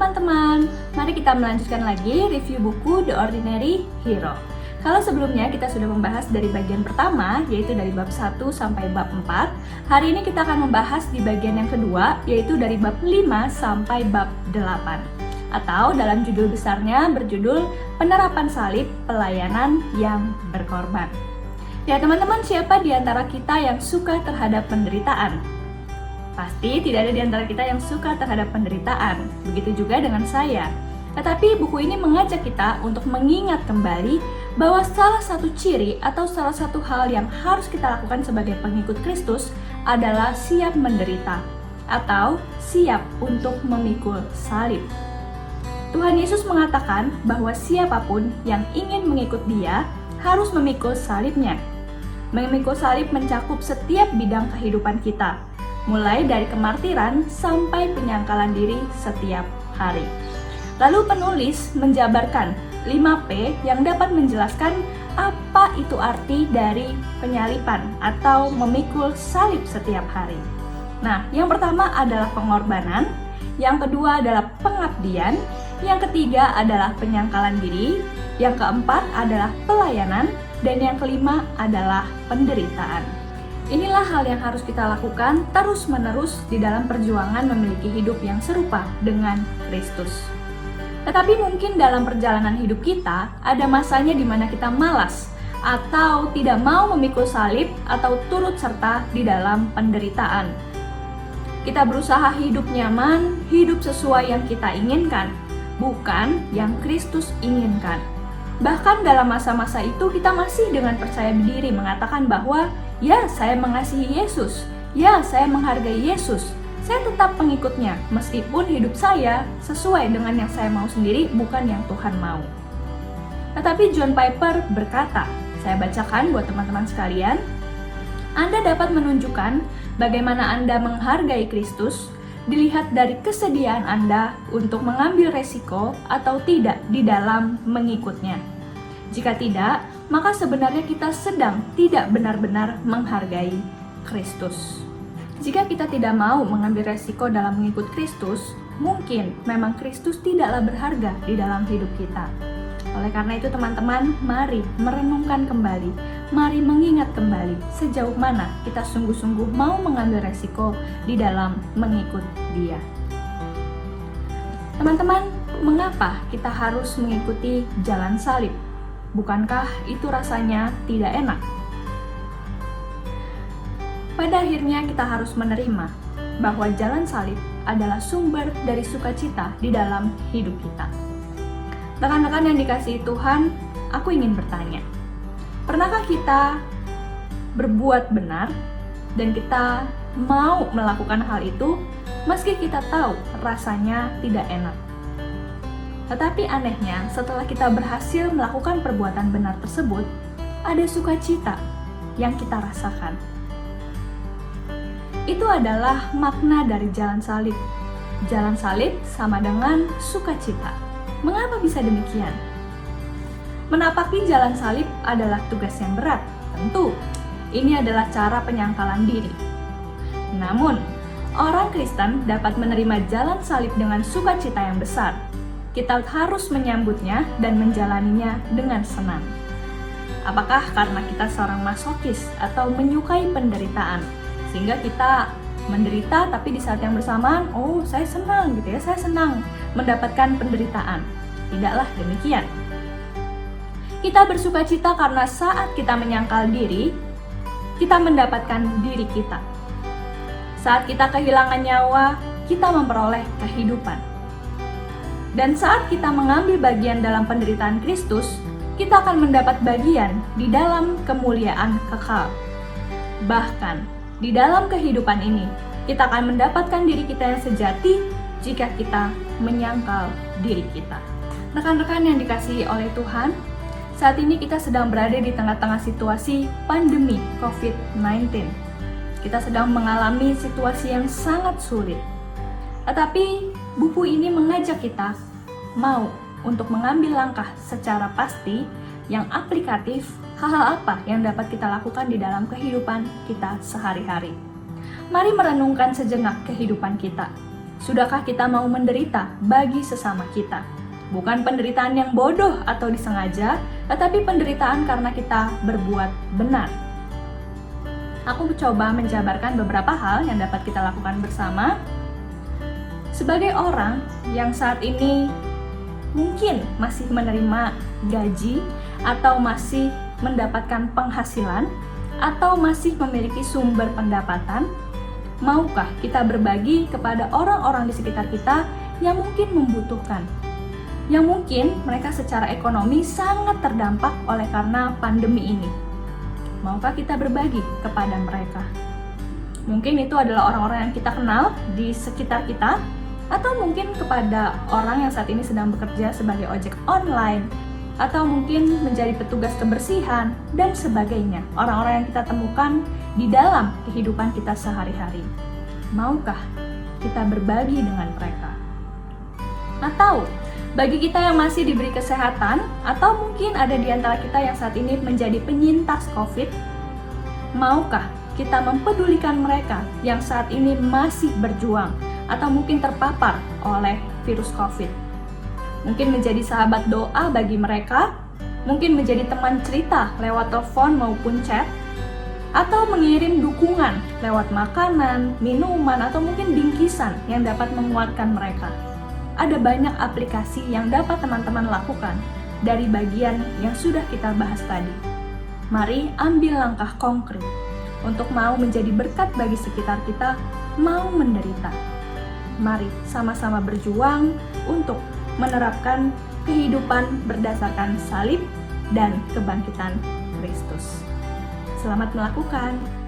teman-teman, mari kita melanjutkan lagi review buku The Ordinary Hero. Kalau sebelumnya kita sudah membahas dari bagian pertama, yaitu dari bab 1 sampai bab 4, hari ini kita akan membahas di bagian yang kedua, yaitu dari bab 5 sampai bab 8. Atau dalam judul besarnya berjudul Penerapan Salib, Pelayanan yang Berkorban. Ya teman-teman, siapa di antara kita yang suka terhadap penderitaan? Pasti tidak ada di antara kita yang suka terhadap penderitaan, begitu juga dengan saya. Tetapi buku ini mengajak kita untuk mengingat kembali bahwa salah satu ciri atau salah satu hal yang harus kita lakukan sebagai pengikut Kristus adalah siap menderita atau siap untuk memikul salib. Tuhan Yesus mengatakan bahwa siapapun yang ingin mengikut Dia harus memikul salibnya. Memikul salib mencakup setiap bidang kehidupan kita, mulai dari kemartiran sampai penyangkalan diri setiap hari. Lalu penulis menjabarkan 5P yang dapat menjelaskan apa itu arti dari penyalipan atau memikul salib setiap hari. Nah, yang pertama adalah pengorbanan, yang kedua adalah pengabdian, yang ketiga adalah penyangkalan diri, yang keempat adalah pelayanan, dan yang kelima adalah penderitaan. Inilah hal yang harus kita lakukan terus-menerus di dalam perjuangan memiliki hidup yang serupa dengan Kristus. Tetapi mungkin dalam perjalanan hidup kita, ada masanya di mana kita malas atau tidak mau memikul salib atau turut serta di dalam penderitaan. Kita berusaha hidup nyaman, hidup sesuai yang kita inginkan, bukan yang Kristus inginkan. Bahkan dalam masa-masa itu kita masih dengan percaya diri mengatakan bahwa ya, saya mengasihi Yesus, ya, saya menghargai Yesus, saya tetap pengikutnya meskipun hidup saya sesuai dengan yang saya mau sendiri, bukan yang Tuhan mau. Tetapi John Piper berkata, saya bacakan buat teman-teman sekalian, Anda dapat menunjukkan bagaimana Anda menghargai Kristus dilihat dari kesediaan Anda untuk mengambil resiko atau tidak di dalam mengikutnya. Jika tidak, maka sebenarnya kita sedang tidak benar-benar menghargai Kristus. Jika kita tidak mau mengambil resiko dalam mengikut Kristus, mungkin memang Kristus tidaklah berharga di dalam hidup kita. Oleh karena itu teman-teman, mari merenungkan kembali, mari mengingat kembali sejauh mana kita sungguh-sungguh mau mengambil resiko di dalam mengikut Dia. Teman-teman, mengapa kita harus mengikuti jalan salib? Bukankah itu rasanya tidak enak? Pada akhirnya kita harus menerima bahwa jalan salib adalah sumber dari sukacita di dalam hidup kita. Rekan-rekan yang dikasihi Tuhan, aku ingin bertanya, pernahkah kita berbuat benar dan kita mau melakukan hal itu meski kita tahu rasanya tidak enak? Tetapi anehnya, setelah kita berhasil melakukan perbuatan benar tersebut, ada sukacita yang kita rasakan. Itu adalah makna dari jalan salib. Jalan salib sama dengan sukacita. Mengapa bisa demikian? Menapaki jalan salib adalah tugas yang berat, tentu. Ini adalah cara penyangkalan diri. Namun, orang Kristen dapat menerima jalan salib dengan sukacita yang besar. Kita harus menyambutnya dan menjalaninya dengan senang. Apakah karena kita seorang masokis atau menyukai penderitaan? Sehingga kita menderita tapi di saat yang bersamaan, oh saya senang gitu ya, saya senang mendapatkan penderitaan. Tidaklah demikian. Kita bersukacita karena saat kita menyangkal diri, kita mendapatkan diri kita. Saat kita kehilangan nyawa, kita memperoleh kehidupan. Dan saat kita mengambil bagian dalam penderitaan Kristus, kita akan mendapat bagian di dalam kemuliaan kekal. Bahkan, di dalam kehidupan ini, kita akan mendapatkan diri kita yang sejati jika kita menyangkal diri kita. Rekan-rekan yang dikasihi oleh Tuhan, saat ini kita sedang berada di tengah-tengah situasi pandemi COVID-19. Kita sedang mengalami situasi yang sangat sulit. Tetapi buku ini mengajak kita mau untuk mengambil langkah secara pasti yang aplikatif, hal-hal apa yang dapat kita lakukan di dalam kehidupan kita sehari-hari. Mari merenungkan sejenak kehidupan kita. Sudahkah kita mau menderita bagi sesama kita? Bukan penderitaan yang bodoh atau disengaja, tetapi penderitaan karena kita berbuat benar. Aku mencoba menjabarkan beberapa hal yang dapat kita lakukan bersama. Sebagai orang yang saat ini mungkin masih menerima gaji atau masih mendapatkan penghasilan atau masih memiliki sumber pendapatan, maukah kita berbagi kepada orang-orang di sekitar kita yang mungkin membutuhkan? Yang mungkin mereka secara ekonomi sangat terdampak oleh karena pandemi ini. Maukah kita berbagi kepada mereka? Mungkin itu adalah orang-orang yang kita kenal di sekitar kita, atau mungkin kepada orang yang saat ini sedang bekerja sebagai ojek online, atau mungkin menjadi petugas kebersihan, dan sebagainya. Orang-orang yang kita temukan di dalam kehidupan kita sehari-hari. Maukah kita berbagi dengan mereka? Atau bagi kita yang masih diberi kesehatan, atau mungkin ada di antara kita yang saat ini menjadi penyintas COVID, maukah kita mempedulikan mereka yang saat ini masih berjuang atau mungkin terpapar oleh virus COVID? Mungkin menjadi sahabat doa bagi mereka, mungkin menjadi teman cerita lewat telepon maupun chat, atau mengirim dukungan lewat makanan, minuman, atau mungkin bingkisan yang dapat menguatkan mereka. Ada banyak aplikasi yang dapat teman-teman lakukan dari bagian yang sudah kita bahas tadi. Mari ambil langkah konkret untuk mau menjadi berkat bagi sekitar kita, mau menderita. Mari sama-sama berjuang untuk menerapkan kehidupan berdasarkan salib dan kebangkitan Kristus. Selamat melakukan.